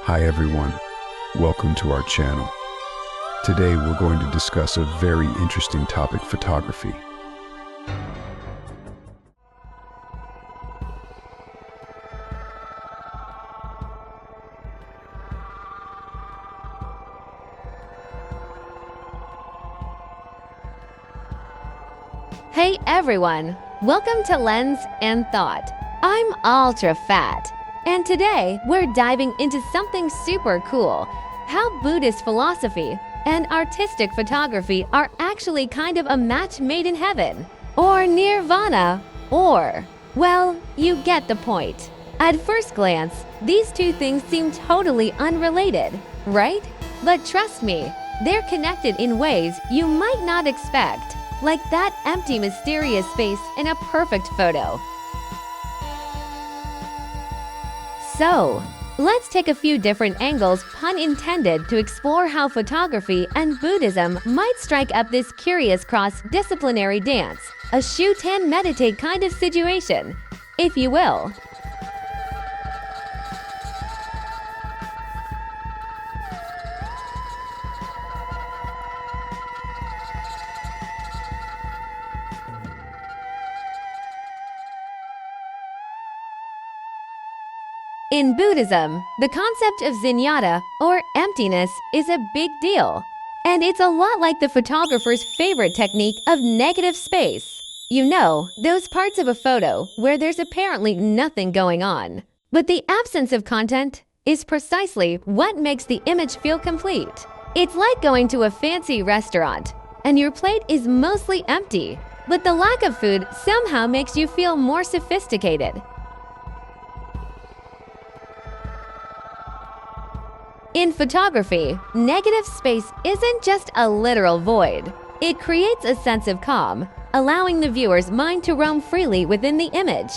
Hi everyone, welcome to our channel. Today we're going to discuss a very interesting topic, photography. Hey everyone, welcome to Lens and Thought. I'm Ultrafat, and today we're diving into something super cool, how Buddhist philosophy and artistic photography are actually kind of a match made in heaven, or nirvana, or, well, you get the point. At first glance, these two things seem totally unrelated, right? But trust me, they're connected in ways you might not expect. Like that empty, mysterious space in a perfect photo. So, let's take a few different angles, pun intended, to explore how photography and Buddhism might strike up this curious cross-disciplinary dance, a shoot and meditate kind of situation, if you will. In Buddhism, the concept of sunyata, or emptiness, is a big deal. And it's a lot like the photographer's favorite technique of negative space. You know, those parts of a photo where there's apparently nothing going on. But the absence of content is precisely what makes the image feel complete. It's like going to a fancy restaurant, and your plate is mostly empty, but the lack of food somehow makes you feel more sophisticated. In photography, negative space isn't just a literal void. It creates a sense of calm, allowing the viewer's mind to roam freely within the image.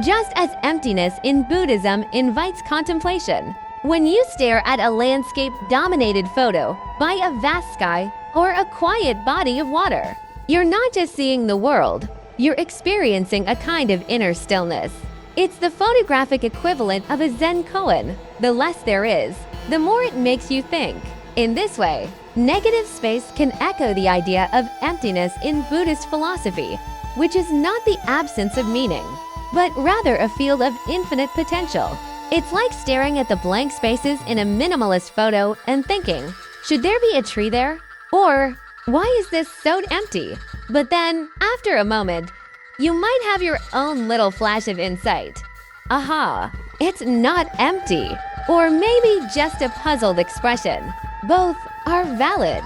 Just as emptiness in Buddhism invites contemplation. When you stare at a landscape-dominated photo by a vast sky or a quiet body of water, you're not just seeing the world, you're experiencing a kind of inner stillness. It's the photographic equivalent of a Zen koan. The less there is, the more it makes you think. In this way, negative space can echo the idea of emptiness in Buddhist philosophy, which is not the absence of meaning, but rather a field of infinite potential. It's like staring at the blank spaces in a minimalist photo and thinking, should there be a tree there? Or, why is this so empty? But then, after a moment, you might have your own little flash of insight. Aha, it's not empty. Or maybe just a puzzled expression. Both are valid.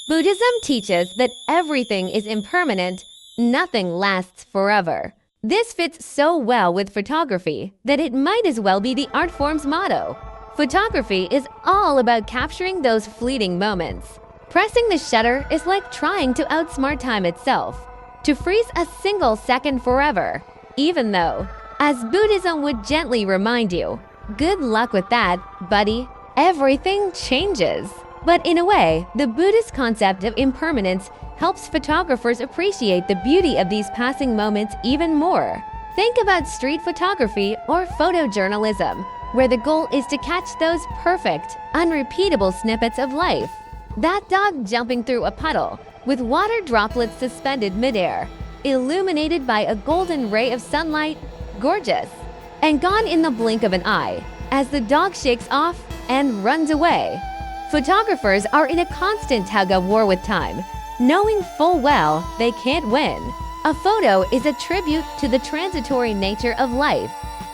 Buddhism teaches that everything is impermanent, nothing lasts forever. This fits so well with photography that it might as well be the art form's motto. Photography is all about capturing those fleeting moments. Pressing the shutter is like trying to outsmart time itself, to freeze a single second forever. Even though, as Buddhism would gently remind you, good luck with that, buddy, everything changes. But in a way, the Buddhist concept of impermanence helps photographers appreciate the beauty of these passing moments even more. Think about street photography or photojournalism, where the goal is to catch those perfect, unrepeatable snippets of life. That dog jumping through a puddle, with water droplets suspended midair, illuminated by a golden ray of sunlight, gorgeous, and gone in the blink of an eye, as the dog shakes off and runs away. Photographers are in a constant tug-of-war with time, knowing full well they can't win. A photo is a tribute to the transitory nature of life,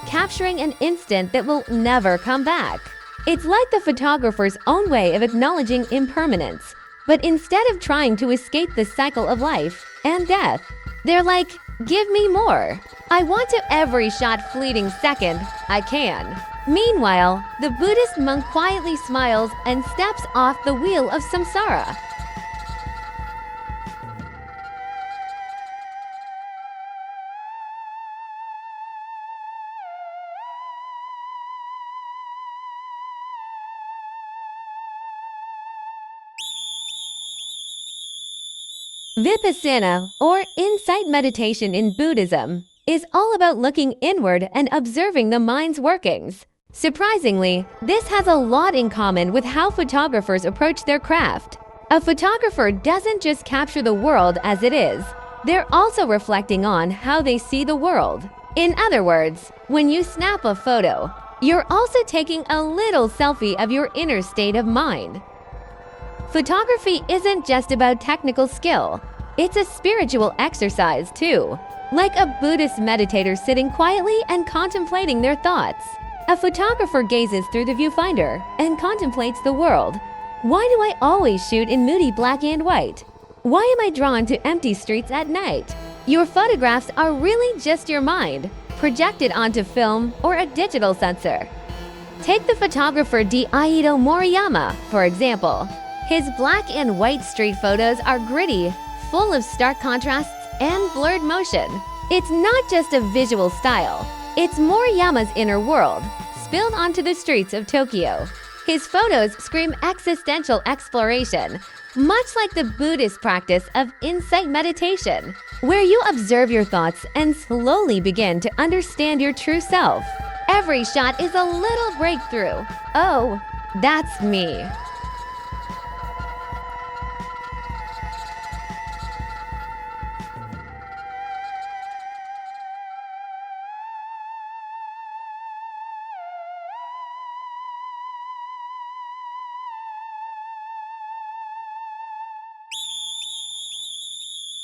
capturing an instant that will never come back. It's like the photographer's own way of acknowledging impermanence, but instead of trying to escape the cycle of life and death, they're like, give me more. I want to every shot fleeting second I can. Meanwhile, the Buddhist monk quietly smiles and steps off the wheel of samsara. Vipassana, or insight meditation in Buddhism, is all about looking inward and observing the mind's workings. Surprisingly, this has a lot in common with how photographers approach their craft. A photographer doesn't just capture the world as it is, they're also reflecting on how they see the world. In other words, when you snap a photo, you're also taking a little selfie of your inner state of mind. Photography isn't just about technical skill, it's a spiritual exercise too. Like a Buddhist meditator sitting quietly and contemplating their thoughts, a photographer gazes through the viewfinder and contemplates the world. Why do I always shoot in moody black and white? Why am I drawn to empty streets at night? Your photographs are really just your mind, projected onto film or a digital sensor. Take the photographer Daido Moriyama, for example. His black and white street photos are gritty, full of stark contrasts and blurred motion. It's not just a visual style, it's Moriyama's inner world, spilled onto the streets of Tokyo. His photos scream existential exploration, much like the Buddhist practice of insight meditation, where you observe your thoughts and slowly begin to understand your true self. Every shot is a little breakthrough. Oh, that's me.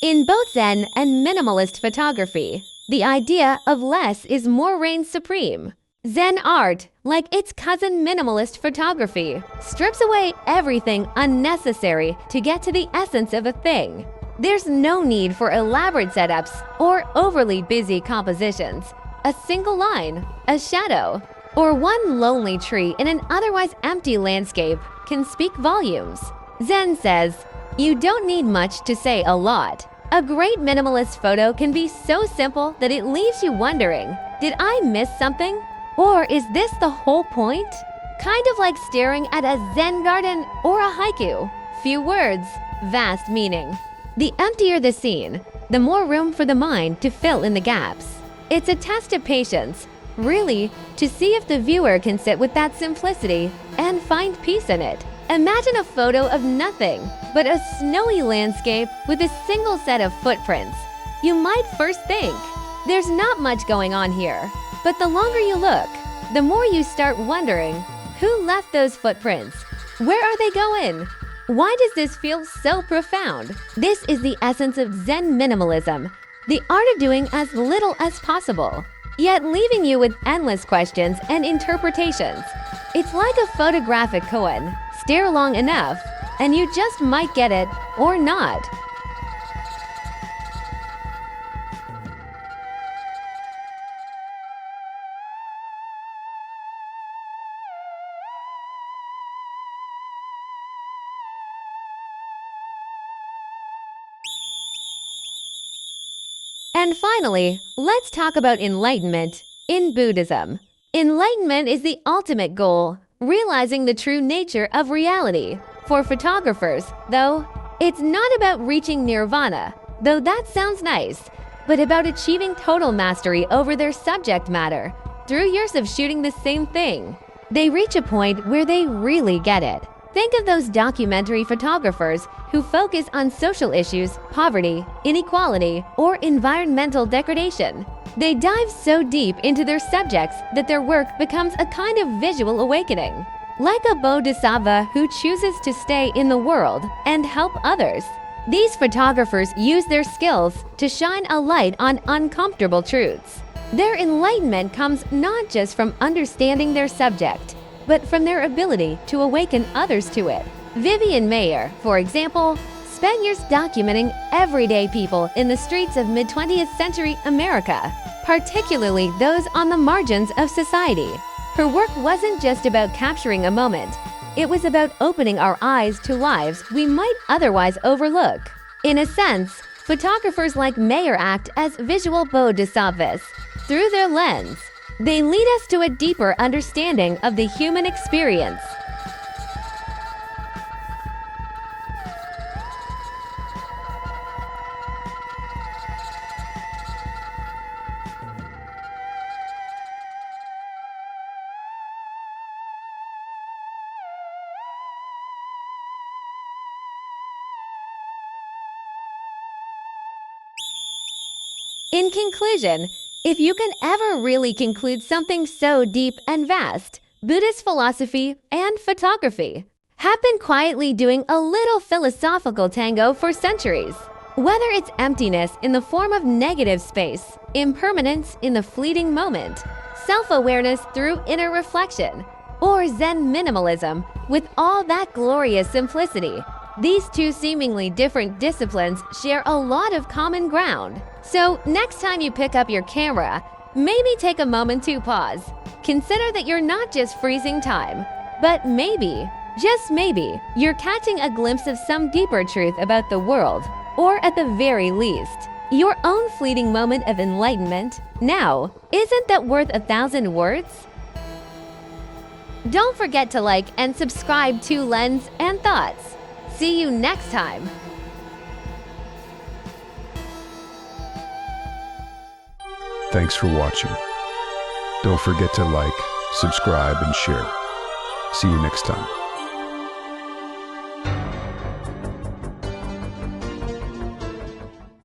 In both Zen and minimalist photography, the idea of less is more reigns supreme. Zen art, like its cousin minimalist photography, strips away everything unnecessary to get to the essence of a thing. There's no need for elaborate setups or overly busy compositions. A single line, a shadow, or one lonely tree in an otherwise empty landscape can speak volumes. Zen says, "You don't need much to say a lot." A great minimalist photo can be so simple that it leaves you wondering, did I miss something? Or is this the whole point? Kind of like staring at a Zen garden or a haiku. Few words, vast meaning. The emptier the scene, the more room for the mind to fill in the gaps. It's a test of patience, really, to see if the viewer can sit with that simplicity and find peace in it. Imagine a photo of nothing but a snowy landscape with a single set of footprints. You might first think, there's not much going on here. But the longer you look, the more you start wondering, who left those footprints? Where are they going? Why does this feel so profound? This is the essence of Zen minimalism, the art of doing as little as possible, yet leaving you with endless questions and interpretations. It's like a photographic koan. Stare long enough, and you just might get it or not. And finally, let's talk about enlightenment in Buddhism. Enlightenment is the ultimate goal, realizing the true nature of reality. For photographers, though, it's not about reaching nirvana, though that sounds nice, but about achieving total mastery over their subject matter through years of shooting the same thing. They reach a point where they really get it. Think of those documentary photographers who focus on social issues, poverty, inequality, or environmental degradation. They dive so deep into their subjects that their work becomes a kind of visual awakening. Like a bodhisattva who chooses to stay in the world and help others. These photographers use their skills to shine a light on uncomfortable truths. Their enlightenment comes not just from understanding their subject, but from their ability to awaken others to it. Vivian Mayer, for example, spent years documenting everyday people in the streets of mid-20th century America, particularly those on the margins of society. Her work wasn't just about capturing a moment. It was about opening our eyes to lives we might otherwise overlook. In a sense, photographers like Mayer act as visual bodhisattvas. Through their lens, they lead us to a deeper understanding of the human experience. In conclusion, if you can ever really conclude something so deep and vast, Buddhist philosophy and photography have been quietly doing a little philosophical tango for centuries. Whether it's emptiness in the form of negative space, impermanence in the fleeting moment, self-awareness through inner reflection, or Zen minimalism with all that glorious simplicity, these two seemingly different disciplines share a lot of common ground. So next time you pick up your camera, maybe take a moment to pause. Consider that you're not just freezing time, but maybe, just maybe, you're catching a glimpse of some deeper truth about the world, or at the very least, your own fleeting moment of enlightenment. Now, isn't that worth 1,000 words? Don't forget to like and subscribe to Lens and Thoughts. See you next time. Thanks for watching. Don't forget to like, subscribe, and share. See you next time.